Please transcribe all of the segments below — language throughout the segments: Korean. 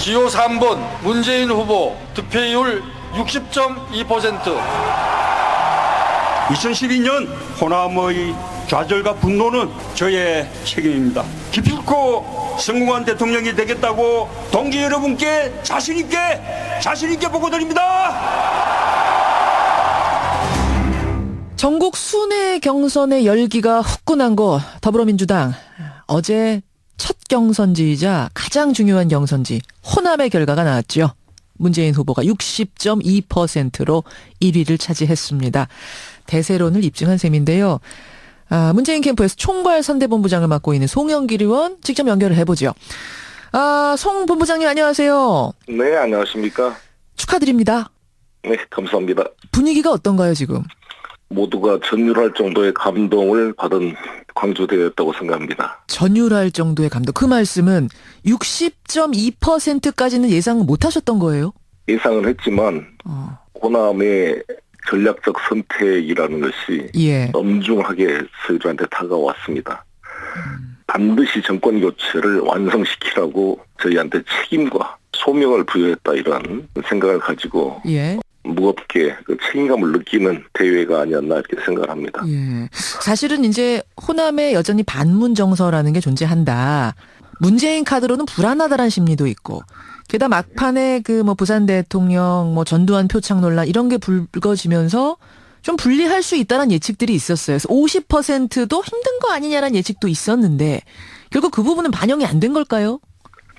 기호 3번 문재인 후보 득표율 60.2%. 2012년 호남의 좌절과 분노는 저의 책임입니다. 기필코 성공한 대통령이 되겠다고 동지 여러분께 자신 있게 보고드립니다. 전국 순회 경선의 열기가 후끈한 곳 더불어민주당. 어제 첫 경선지이자 가장 중요한 경선지 호남의 결과가 나왔죠. 문재인 후보가 60.2%로 1위를 차지했습니다. 대세론을 입증한 셈인데요. 문재인 캠프에서 총괄 선대본부장을 맡고 있는 송영길 의원 직접 연결을 해보죠. 송 본부장님 안녕하세요. 네, 안녕하십니까. 축하드립니다. 네, 감사합니다. 분위기가 어떤가요 지금? 모두가 전율할 정도의 감동을 받은 광주대회였다고 생각합니다. 전율할 정도의 감동. 그 말씀은 60.2%까지는 예상 못하셨던 거예요? 예상은 했지만 호남의 전략적 선택이라는 것이 예. 엄중하게 저희들한테 다가왔습니다. 반드시 정권 교체를 완성시키라고 저희한테 책임과 소명을 부여했다 이런 생각을 가지고 예. 무겁게 그 책임감을 느끼는 대회가 아니었나 이렇게 생각을 합니다. 예. 사실은 이제 호남에 여전히 반문 정서라는 게 존재한다. 문재인 카드로는 불안하다라는 심리도 있고, 게다가 막판에 그 뭐 부산 대통령, 뭐 전두환 표창 논란 이런 게 불거지면서 좀 불리할 수 있다는 예측들이 있었어요. 그래서 50%도 힘든 거 아니냐라는 예측도 있었는데 결국 그 부분은 반영이 안 된 걸까요?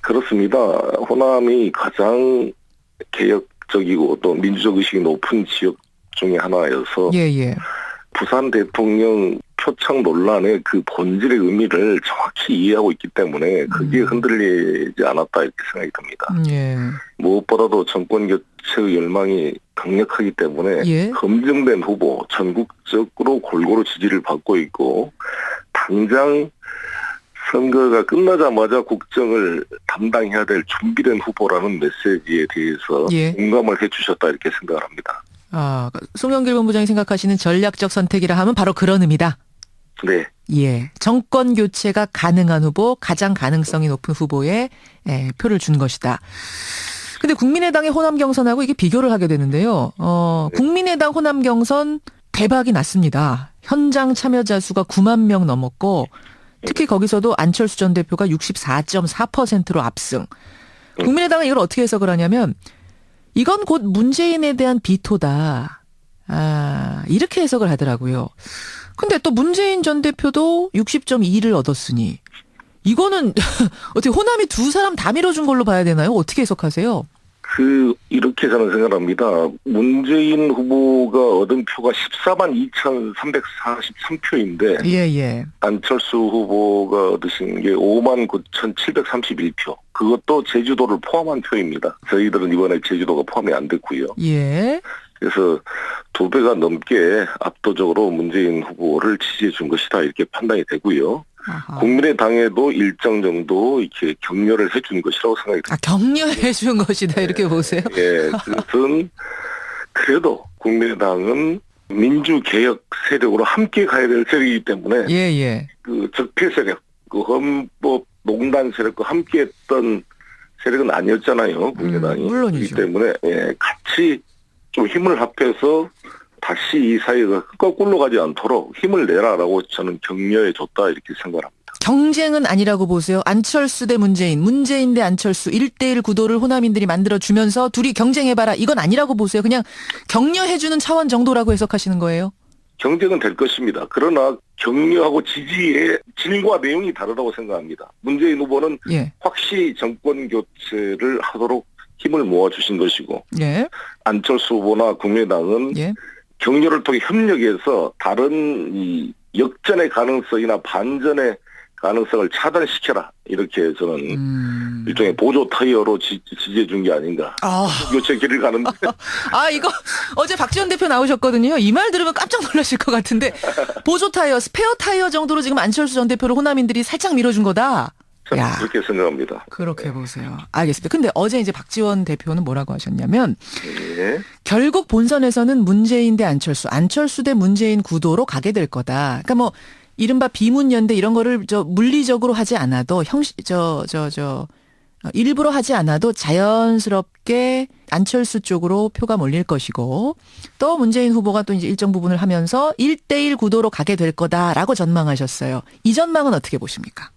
그렇습니다. 호남이 가장 개혁적이고 또 민주적 의식이 높은 지역 중에 하나여서 예. 부산 대통령 표창 논란의 그 본질의 의미를 정확히 이해하고 있기 때문에 그게 흔들리지 않았다 이렇게 생각이 듭니다. 예. 무엇보다도 정권 교체의 열망이 강력하기 때문에 예. 검증된 후보 전국적으로 골고루 지지를 받고 있고 당장 선거가 끝나자마자 국정을 담당해야 될 준비된 후보라는 메시지에 대해서 예. 공감을 해주셨다 이렇게 생각을 합니다. 송영길 본부장이 생각하시는 전략적 선택이라 하면 바로 그런 의미다. 네. 예. 정권 교체가 가능한 후보, 가장 가능성이 높은 후보에 표를 준 것이다. 근데 국민의당의 호남 경선하고 이게 비교를 하게 되는데요. 국민의당 호남 경선 대박이 났습니다. 현장 참여자 수가 9만 명 넘었고, 특히 거기서도 안철수 전 대표가 64.4%로 압승. 국민의당은 이걸 어떻게 해석을 하냐면, 이건 곧 문재인에 대한 비토다. 이렇게 해석을 하더라고요. 근데 또 문재인 전 대표도 60.2를 얻었으니 이거는 어떻게 호남이 두 사람 다 밀어준 걸로 봐야 되나요? 어떻게 해석하세요? 이렇게 저는 생각합니다. 문재인 후보가 얻은 표가 14만 2,343표인데 예. 안철수 후보가 얻으신 게 5만 9,731표. 그것도 제주도를 포함한 표입니다. 저희들은 이번에 제주도가 포함이 안 됐고요. 예. 그래서 2배가 넘게 압도적으로 문재인 후보를 지지해 준 것이다 이렇게 판단이 되고요. 아하. 국민의당에도 일정 정도 이렇게 격려를 해준 것이라고 생각이 듭니다. 격려해 준 것이다 이렇게 보세요? 예, 그것은 그래도 국민의당은 민주개혁 세력으로 함께 가야 될 세력이기 때문에 예. 그 적폐 세력, 그 헌법 농단 세력과 함께했던 세력은 아니었잖아요. 국민의당이. 물론이죠. 그렇기 때문에 같이 좀 힘을 합해서 다시 이 사회가 거꾸로 가지 않도록 힘을 내라라고 저는 격려해 줬다 이렇게 생각합니다. 경쟁은 아니라고 보세요. 안철수 대 문재인 대 안철수 1대1 구도를 호남인들이 만들어주면서 둘이 경쟁해봐라. 이건 아니라고 보세요. 그냥 격려해주는 차원 정도라고 해석하시는 거예요? 경쟁은 될 것입니다. 그러나 격려하고 지지의 질과 내용이 다르다고 생각합니다. 문재인 후보는 예. 확실히 정권 교체를 하도록 힘을 모아주신 것이고 예. 안철수 후보나 국민의당은 예. 격려를 통해 협력해서 다른 이 역전의 가능성이나 반전의 가능성을 차단시켜라. 이렇게 저는 일종의 보조 타이어로 지지해 준 게 아닌가. 교체 길을 가는데. 이거 어제 박지원 대표 나오셨거든요. 이 말 들으면 깜짝 놀라실 것 같은데 보조 타이어, 스페어 타이어 정도로 지금 안철수 전 대표를 호남인들이 살짝 밀어준 거다. 저는 그렇게 생각합니다. 그렇게 보세요. 알겠습니다. 근데 어제 이제 박지원 대표는 뭐라고 하셨냐면 네. 결국 본선에서는 문재인 대 안철수 대 문재인 구도로 가게 될 거다. 그러니까 뭐 이른바 비문연대 이런 거를 물리적으로 하지 않아도 일부러 하지 않아도 자연스럽게 안철수 쪽으로 표가 몰릴 것이고 또 문재인 후보가 또 이제 일정 부분을 하면서 1대1 구도로 가게 될 거다라고 전망하셨어요. 이 전망은 어떻게 보십니까?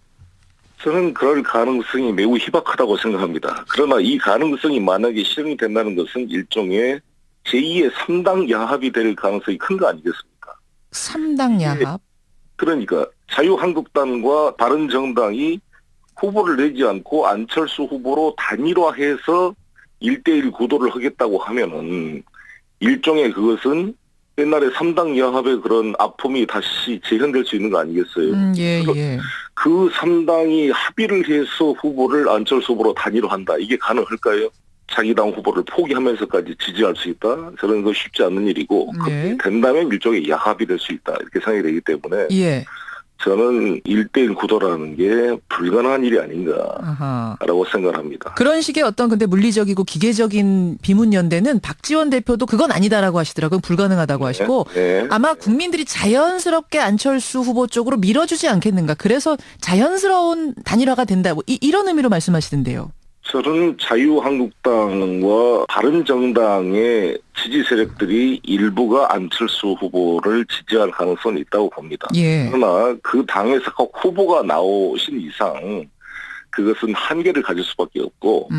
저는 그럴 가능성이 매우 희박하다고 생각합니다. 그러나 이 가능성이 만약에 실현이 된다는 것은 일종의 제2의 3당 야합이 될 가능성이 큰 거 아니겠습니까? 3당 야합? 그러니까 자유한국당과 바른정당이 후보를 내지 않고 안철수 후보로 단일화해서 1대1 구도를 하겠다고 하면은 일종의 그것은 옛날에 3당 야합의 그런 아픔이 다시 재현될 수 있는 거 아니겠어요? 예, 예. 그 3당이 합의를 해서 후보를 안철수 후보로 단일화한다. 이게 가능할까요? 자기 당 후보를 포기하면서까지 지지할 수 있다? 저는 그거 쉽지 않은 일이고 네. 된다면 일종의 야합이 될 수 있다. 이렇게 생각이 되기 때문에 예. 저는 1대1 구도라는 게 불가능한 일이 아닌가라고 아하. 생각합니다. 그런 식의 어떤 근데 물리적이고 기계적인 비문연대는 박지원 대표도 그건 아니다라고 하시더라고요. 불가능하다고 하시고 네. 아마 국민들이 자연스럽게 안철수 후보 쪽으로 밀어주지 않겠는가. 그래서 자연스러운 단일화가 된다. 뭐 이런 의미로 말씀하시던데요. 저는 자유한국당과 바른정당의 지지 세력들이 일부가 안철수 후보를 지지할 가능성이 있다고 봅니다. 예. 그러나 그 당에서 꼭 후보가 나오신 이상 그것은 한계를 가질 수밖에 없고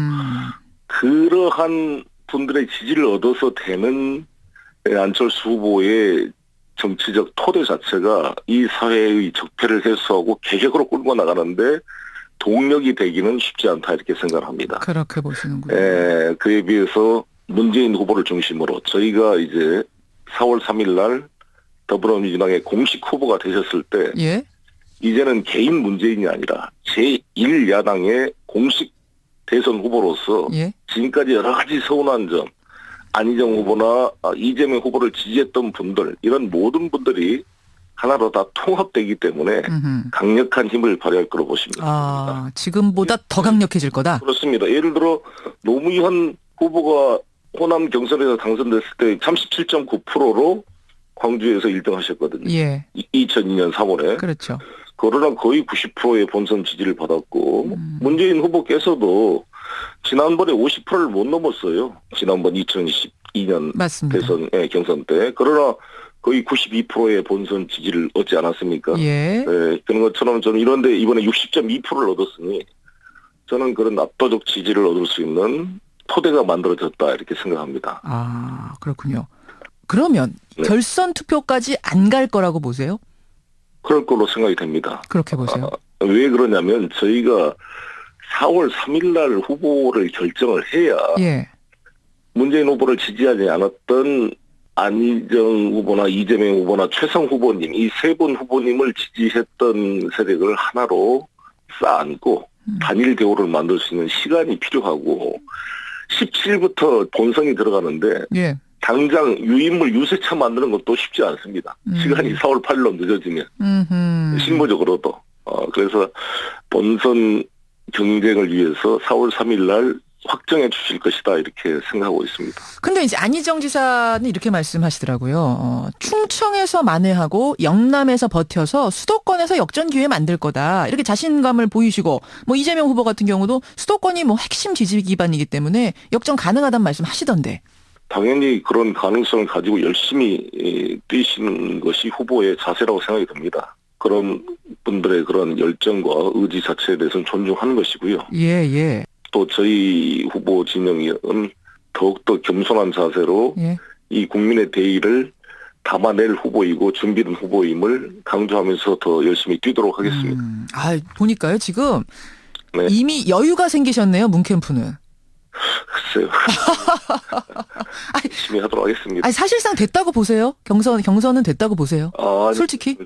그러한 분들의 지지를 얻어서 되는 안철수 후보의 정치적 토대 자체가 이 사회의 적폐를 해소하고 개혁으로 끌고 나가는데 동력이 되기는 쉽지 않다 이렇게 생각합니다. 그렇게 보시는군요. 그에 비해서 문재인 후보를 중심으로 저희가 이제 4월 3일 날 더불어민주당의 공식 후보가 되셨을 때 예. 이제는 개인 문재인이 아니라 제1야당의 공식 대선 후보로서 예. 지금까지 여러 가지 서운한 점 안희정 후보나 이재명 후보를 지지했던 분들 이런 모든 분들이 하나로 다 통합되기 때문에 강력한 힘을 발휘할 거로 보십니다. 아, 지금보다 더 강력해질 거다? 그렇습니다. 예를 들어 노무현 후보가 호남 경선에서 당선됐을 때 37.9%로 광주에서 1등 하셨거든요. 예. 2002년 3월에. 그렇죠. 그러나 거의 90%의 본선 지지를 받았고 문재인 후보께서도 지난번에 50%를 못 넘었어요. 지난번 2022년 맞습니다. 대선 경선 때. 그러나 거의 92%의 본선 지지를 얻지 않았습니까? 예. 그런 것처럼 저는 이런데 이번에 60.2%를 얻었으니 저는 그런 압도적 지지를 얻을 수 있는 토대가 만들어졌다 이렇게 생각합니다. 아, 그렇군요. 그러면 네. 결선 투표까지 안 갈 거라고 보세요? 그럴 걸로 생각이 됩니다. 그렇게 보세요. 왜 그러냐면 저희가 4월 3일 날 후보를 결정을 해야 예. 문재인 후보를 지지하지 않았던 안희정 후보나 이재명 후보나 최성 후보님 이 세 분 후보님을 지지했던 세력을 하나로 쌓아안고 단일 대우를 만들 수 있는 시간이 필요하고 17일부터 본선이 들어가는데 예. 당장 유인물 유세차 만드는 것도 쉽지 않습니다. 시간이 4월 8일로 늦어지면 실무적으로도 그래서 본선 경쟁을 위해서 4월 3일 날 확정해 주실 것이다 이렇게 생각하고 있습니다. 근데 이제 안희정 지사는 이렇게 말씀하시더라고요. 충청에서 만회하고 영남에서 버텨서 수도권에서 역전 기회 만들 거다. 이렇게 자신감을 보이시고 뭐 이재명 후보 같은 경우도 수도권이 뭐 핵심 지지 기반이기 때문에 역전 가능하다는 말씀 하시던데. 당연히 그런 가능성을 가지고 열심히 뛰시는 것이 후보의 자세라고 생각이 듭니다. 그런 분들의 그런 열정과 의지 자체에 대해서는 존중하는 것이고요. 예, 예. 또 저희 후보 진영은 더욱더 겸손한 자세로 예. 이 국민의 대의를 담아낼 후보이고 준비된 후보임을 강조하면서 더 열심히 뛰도록 하겠습니다. 아, 보니까요. 지금 네. 이미 여유가 생기셨네요. 문캠프는. 글쎄요. 열심히 하도록 하겠습니다. 아니, 사실상 됐다고 보세요? 경선은 됐다고 보세요? 아니, 솔직히?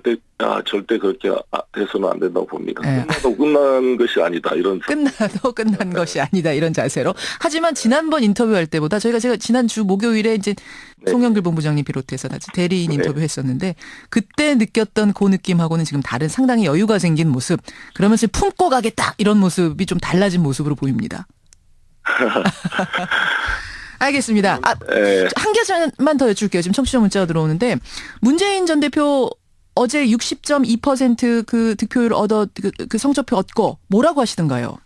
절대 그렇게 해서는 안 된다고 봅니다. 네. 끝나도 끝난 것이 아니다. 이런 끝나도 끝난 것이 아니다. 이런 자세로. 하지만 지난번 인터뷰할 때보다 제가 지난주 목요일에 이제 네. 송영길 본부장님 비롯해서 대리인 인터뷰 했었는데 그때 느꼈던 그 느낌하고는 지금 다른 상당히 여유가 생긴 모습. 그러면서 품고 가겠다. 이런 모습이 좀 달라진 모습으로 보입니다. 알겠습니다. 한 개만 더 여쭐게요. 지금 청취자 문자가 들어오는데 문재인 전 대표 어제 60.2% 그 득표율 그 성적표 얻고 뭐라고 하시던가요?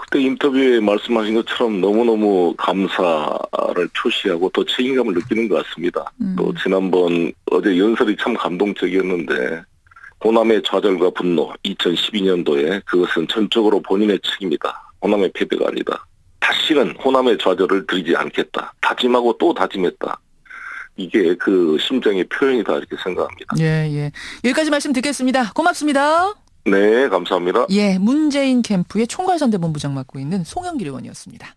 그때 인터뷰에 말씀하신 것처럼 너무너무 감사를 표시하고 또 책임감을 느끼는 것 같습니다. 또 지난번 어제 연설이 참 감동적이었는데 호남의 좌절과 분노 2012년도에 그것은 전적으로 본인의 책임이다. 호남의 패배가 아니다. 다시는 호남의 좌절을 드리지 않겠다. 다짐하고 또 다짐했다. 이게 그 심정의 표현이다 이렇게 생각합니다. 예. 여기까지 말씀 듣겠습니다. 고맙습니다. 네, 감사합니다. 예, 문재인 캠프의 총괄선대본부장 맡고 있는 송영길 의원이었습니다.